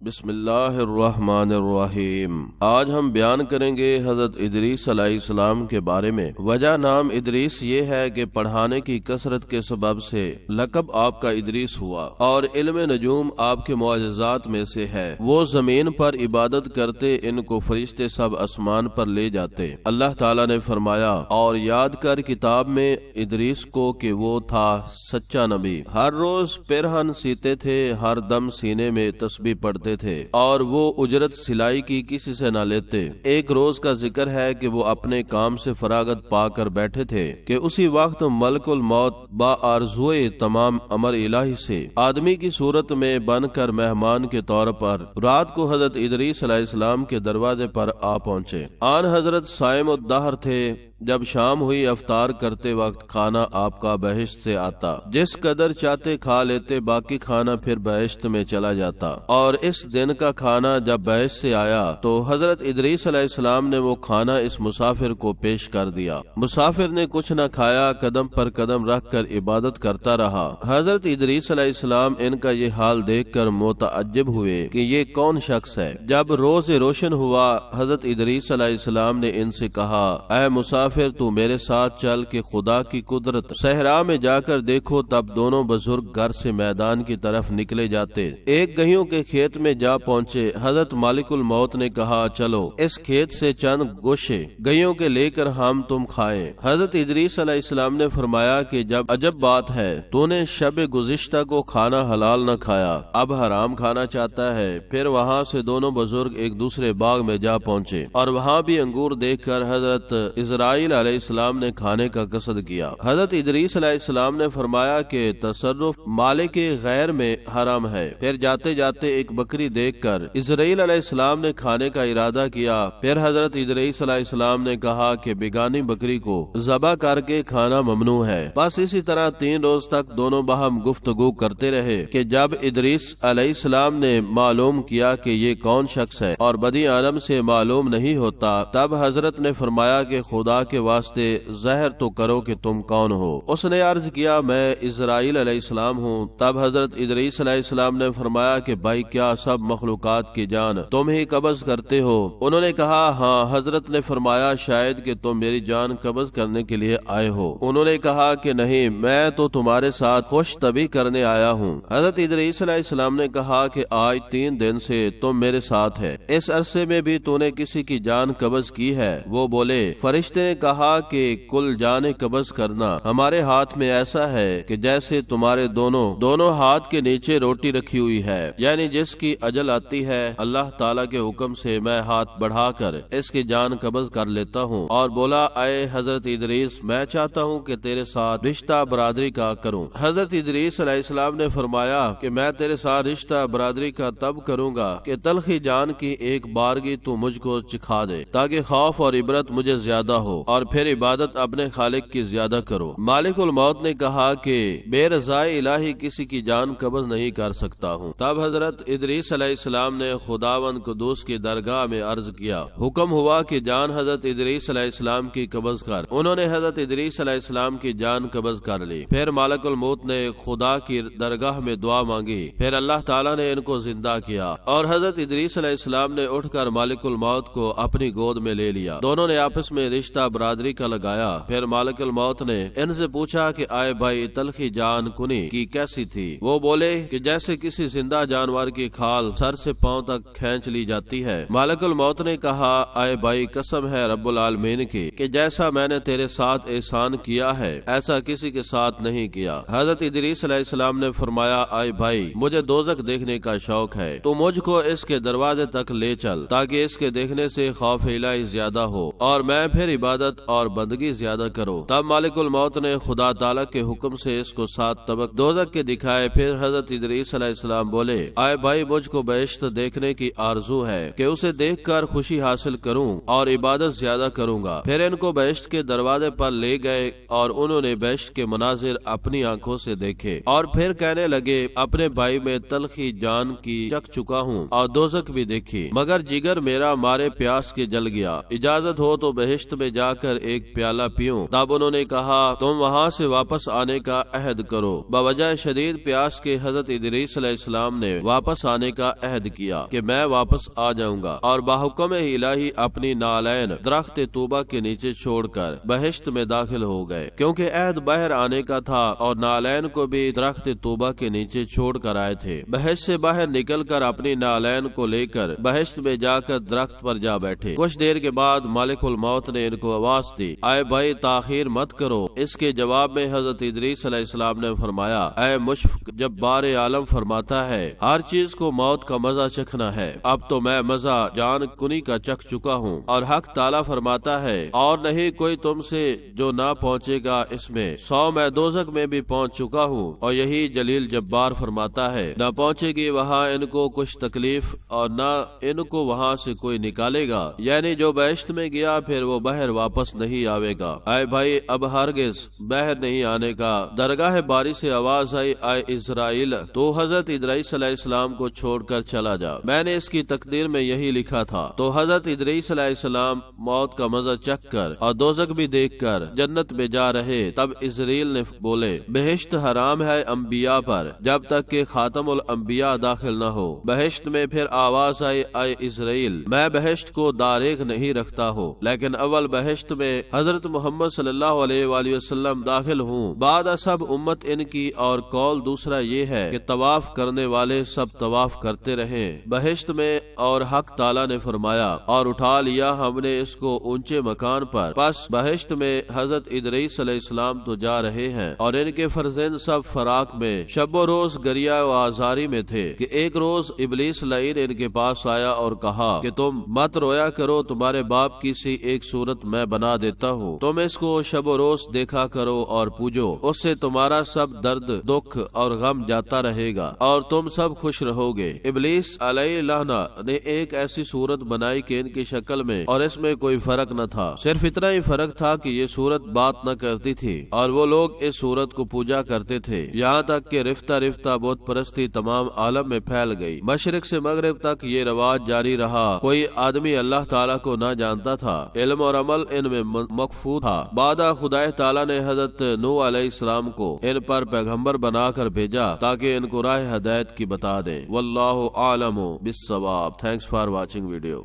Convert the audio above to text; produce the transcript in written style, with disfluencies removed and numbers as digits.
بسم اللہ الرحمن الرحیم۔ آج ہم بیان کریں گے حضرت ادریس علیہ السلام کے بارے میں۔ وجہ نام ادریس یہ ہے کہ پڑھانے کی کثرت کے سبب سے لقب آپ کا ادریس ہوا، اور علم نجوم آپ کے معجزات میں سے ہے۔ وہ زمین پر عبادت کرتے، ان کو فرشتے سب آسمان پر لے جاتے۔ اللہ تعالیٰ نے فرمایا، اور یاد کر کتاب میں ادریس کو کہ وہ تھا سچا نبی، ہر روز پیرہن سیتے تھے، ہر دم سینے میں تسبیح پڑھتے تھے، اور وہ اجرت سلائی کی کسی سے نہ لیتے۔ ایک روز کا ذکر ہے کہ وہ اپنے کام سے فراغت پا کر بیٹھے تھے کہ اسی وقت ملک الموت با آرزوئے تمام امر الہی سے آدمی کی صورت میں بن کر مہمان کے طور پر رات کو حضرت ادریس علیہ السلام کے دروازے پر آ پہنچے۔ آن حضرت صائم الدہر تھے۔ جب شام ہوئی افطار کرتے وقت کھانا آپ کا بہشت سے آتا، جس قدر چاہتے کھا لیتے، باقی کھانا پھر بہشت میں چلا جاتا۔ اور اس دن کا کھانا جب بہشت سے آیا تو حضرت ادریس علیہ السلام نے وہ کھانا اس مسافر کو پیش کر دیا۔ مسافر نے کچھ نہ کھایا، قدم پر قدم رکھ کر عبادت کرتا رہا۔ حضرت ادریس علیہ السلام ان کا یہ حال دیکھ کر متعجب ہوئے کہ یہ کون شخص ہے۔ جب روز روشن ہوا، حضرت ادریس علیہ السلام نے ان سے کہا، اے مسافر، تو میرے ساتھ چل کہ خدا کی قدرت صحرا میں جا کر دیکھو۔ تب دونوں بزرگ گھر سے میدان کی طرف نکلے جاتے، ایک گیہوں کے کھیت میں جا پہنچے۔ حضرت مالک الموت نے کہا، چلو اس کھیت سے چند گوشے گیہوں کے لے کر ہم تم کھائیں۔ حضرت ادریس علیہ السلام نے فرمایا کہ جب عجب بات ہے، تو نے شب گزشتہ کو کھانا حلال نہ کھایا، اب حرام کھانا چاہتا ہے۔ پھر وہاں سے دونوں بزرگ ایک دوسرے باغ میں جا پہنچے، اور وہاں بھی انگور دیکھ کر حضرت اسرائیل علیہ السلام نے کھانے کا قصد کیا۔ حضرت ادریس علیہ السلام نے فرمایا کہ تصرف مالک غیر میں حرام ہے۔ پھر جاتے جاتے ایک بکری دیکھ کر اسرائیل علیہ السلام نے کھانے کا ارادہ کیا۔ پھر حضرت ادریس علیہ السلام نے کہا کہ بیگانی بکری کو ذبح کر کے کھانا ممنوع ہے۔ بس اسی طرح 3 روز تک دونوں باہم گفتگو کرتے رہے کہ جب ادریس علیہ السلام نے معلوم کیا کہ یہ کون شخص ہے اور بدی عالم سے معلوم نہیں ہوتا، تب حضرت نے فرمایا کہ خدا کے واسطے ظاہر تو کرو کہ تم کون ہو۔ اس نے عرض کیا، میں اسرائیل علیہ السلام ہوں۔ تب حضرت ادریس علیہ السلام نے فرمایا کہ بھائی، کیا سب مخلوقات کی جان تم ہی قبض کرتے ہو؟ انہوں نے کہا، ہاں۔ حضرت نے فرمایا، شاید کہ تم میری جان قبض کرنے کے لیے آئے ہو۔ انہوں نے کہا کہ نہیں، میں تو تمہارے ساتھ خوش طبی کرنے آیا ہوں۔ حضرت ادریس علیہ السلام نے کہا کہ آج 3 دن سے تم میرے ساتھ ہے، اس عرصے میں بھی تو نے کسی کی جان قبض کی ہے؟ وہ بولے، فرشتے نے کہا کہ کل جان قبض کرنا ہمارے ہاتھ میں ایسا ہے کہ جیسے تمہارے دونوں ہاتھ کے نیچے روٹی رکھی ہوئی ہے، یعنی جس کی اجل آتی ہے اللہ تعالیٰ کے حکم سے میں ہاتھ بڑھا کر اس کی جان قبض کر لیتا ہوں۔ اور بولا، اے حضرت ادریس، میں چاہتا ہوں کہ تیرے ساتھ رشتہ برادری کا کروں۔ حضرت ادریس علیہ السلام نے فرمایا کہ میں تیرے ساتھ رشتہ برادری کا تب کروں گا کہ تلخی جان کی ایک بارگی تو مجھ کو چکھا دے، تاکہ خوف اور عبرت مجھے زیادہ ہو، اور پھر عبادت اپنے خالق کی زیادہ کرو۔ مالک الموت نے کہا کہ بے رضائے الہی کسی کی جان قبض نہیں کر سکتا ہوں۔ تب حضرت ادریس علیہ السلام نے خداوند قدوس کی درگاہ میں عرض کیا، حکم ہوا کہ جان حضرت ادریس علیہ السلام کی قبض کر۔ انہوں نے حضرت ادریس علیہ السلام کی جان قبض کر لی۔ پھر مالک الموت نے خدا کی درگاہ میں دعا مانگی، پھر اللہ تعالیٰ نے ان کو زندہ کیا، اور حضرت ادریس علیہ السلام نے اٹھ کر مالک الموت کو اپنی گود میں لے لیا۔ دونوں نے آپس میں رشتہ برادری کا لگایا۔ پھر مالک الموت نے ان سے پوچھا کہ آئے بھائی، تلخی جان کنی کی کیسی تھی؟ وہ بولے کہ جیسے کسی زندہ جانور کی کھال سر سے پاؤں تک کھینچ لی جاتی ہے۔ مالک الموت نے کہا، آئے بھائی، قسم ہے رب العالمین کی کہ جیسا میں نے تیرے ساتھ احسان کیا ہے، ایسا کسی کے ساتھ نہیں کیا۔ حضرت ادریس علیہ السلام نے فرمایا، آئے بھائی، مجھے دوزخ دیکھنے کا شوق ہے، تو مجھ کو اس کے دروازے تک لے چل، تاکہ اس کے دیکھنے سے خوف الہی زیادہ ہو، اور میں پھر عبادت اور بندگی زیادہ کرو۔ تب مالک الموت نے خدا تعالیٰ کے حکم سے اس کو 7 طبق دوزخ کے دکھائے۔ پھر حضرت ادریس علیہ السلام بولے، آئے بھائی، مجھ کو بہشت دیکھنے کی آرزو ہے کہ اسے دیکھ کر خوشی حاصل کروں اور عبادت زیادہ کروں گا۔ پھر ان کو بہشت کے دروازے پر لے گئے، اور انہوں نے بہشت کے مناظر اپنی آنکھوں سے دیکھے، اور پھر کہنے لگے، اپنے بھائی میں تلخی جان کی چکھ چکا ہوں اور دوزخ بھی دیکھی، مگر جگر میرا مارے پیاس کے جل گیا۔ اجازت ہو تو بہشت میں جا کر ایک پیالہ پیوں۔ تب انہوں نے کہا تم وہاں سے واپس آنے کا عہد کرو۔ بوجہ شدید پیاس کے حضرت ادریس علیہ السلام نے واپس آنے کا عہد کیا کہ میں واپس آ جاؤں گا، اور بحکم الہی اپنی نالین درخت طوبہ کے نیچے چھوڑ کر بہشت میں داخل ہو گئے، کیونکہ عہد باہر آنے کا تھا اور نالین کو بھی درخت طوبہ کے نیچے چھوڑ کر آئے تھے۔ بہشت سے باہر نکل کر اپنی نالین کو لے کر بہشت میں جا کر درخت پر جا بیٹھے۔ کچھ دیر کے بعد مالک الموت نے ان کو آواز دی، اے بھائی تاخیر مت کرو۔ اس کے جواب میں حضرت ادریس علیہ السلام نے فرمایا، اے مشفق جبار عالم فرماتا ہے ہر چیز کو موت کا مزہ چکھنا ہے، اب تو میں مزہ جان کنی کا چکھ چکا ہوں۔ اور حق تعالی فرماتا ہے اور نہیں کوئی تم سے جو نہ پہنچے گا اس میں، 100 میں دوزخ میں بھی پہنچ چکا ہوں۔ اور یہی جلیل جبار فرماتا ہے نہ پہنچے گی وہاں ان کو کچھ تکلیف اور نہ ان کو وہاں سے کوئی نکالے گا، یعنی جو بہشت میں گیا پھر وہ باہر واپس نہیں آئے گا۔ اے بھائی اب ہرگز باہر نہیں آنے کا۔ درگاہ باری سے آواز آئی، اے اسرائیل تو حضرت ادریس علیہ السلام کو چھوڑ کر چلا جا، میں نے اس کی تقدیر میں یہی لکھا تھا۔ تو حضرت ادریس علیہ السلام موت کا مزہ چکھ کر اور دوزخ بھی دیکھ کر جنت میں جا رہے، تب اسرائیل نے بولے بہشت حرام ہے انبیاء پر جب تک کہ خاتم الانبیاء داخل نہ ہو۔ بہشت میں پھر آواز آئی، اے اسرائیل میں بہشت کو داریغ نہیں رکھتا ہوں، لیکن اول بہشت میں حضرت محمد صلی اللہ علیہ وآلہ وسلم داخل ہوں، بعد سب امت ان کی، اور قول دوسرا یہ ہے کہ طواف کرنے والے سب طواف کرتے رہیں بہشت میں۔ اور حق تعالی نے فرمایا اور اٹھا لیا ہم نے اس کو اونچے مکان پر، پس بہشت میں حضرت ادریس علیہ السلام تو جا رہے ہیں اور ان کے فرزند سب فراق میں شب و روز گریہ و آزاری میں تھے کہ ایک روز ابلیس لعین ان کے پاس آیا اور کہا کہ تم مت رویا کرو، تمہارے باپ کی سی ایک صورت میں بنا دیتا ہوں، تم اس کو شب و روز دیکھا کرو اور پوجو، اس سے تمہارا سب درد دکھ اور غم جاتا رہے گا اور تم سب خوش رہو گے۔ ابلیس علیہ لعنہ نے ایک ایسی صورت بنائی کہ ان کی شکل میں اور اس میں کوئی فرق نہ تھا، صرف اتنا ہی فرق تھا کہ یہ صورت بات نہ کرتی تھی اور وہ لوگ اس صورت کو پوجا کرتے تھے، یہاں تک کہ رفتہ رفتہ بت پرستی تمام عالم میں پھیل گئی۔ مشرق سے مغرب تک یہ رواج جاری رہا، کوئی آدمی اللہ تعالیٰ کو نہ جانتا تھا، علم اور عمل ان میں مخفو تھا۔ بعد خدا تعالیٰ نے حضرت نوح علیہ السلام کو ان پر پیغمبر بنا کر بھیجا تاکہ ان کو راہ ہدایت کی بتا دیں۔ واللہ اعلم بالصواب۔ Thanks for watching video.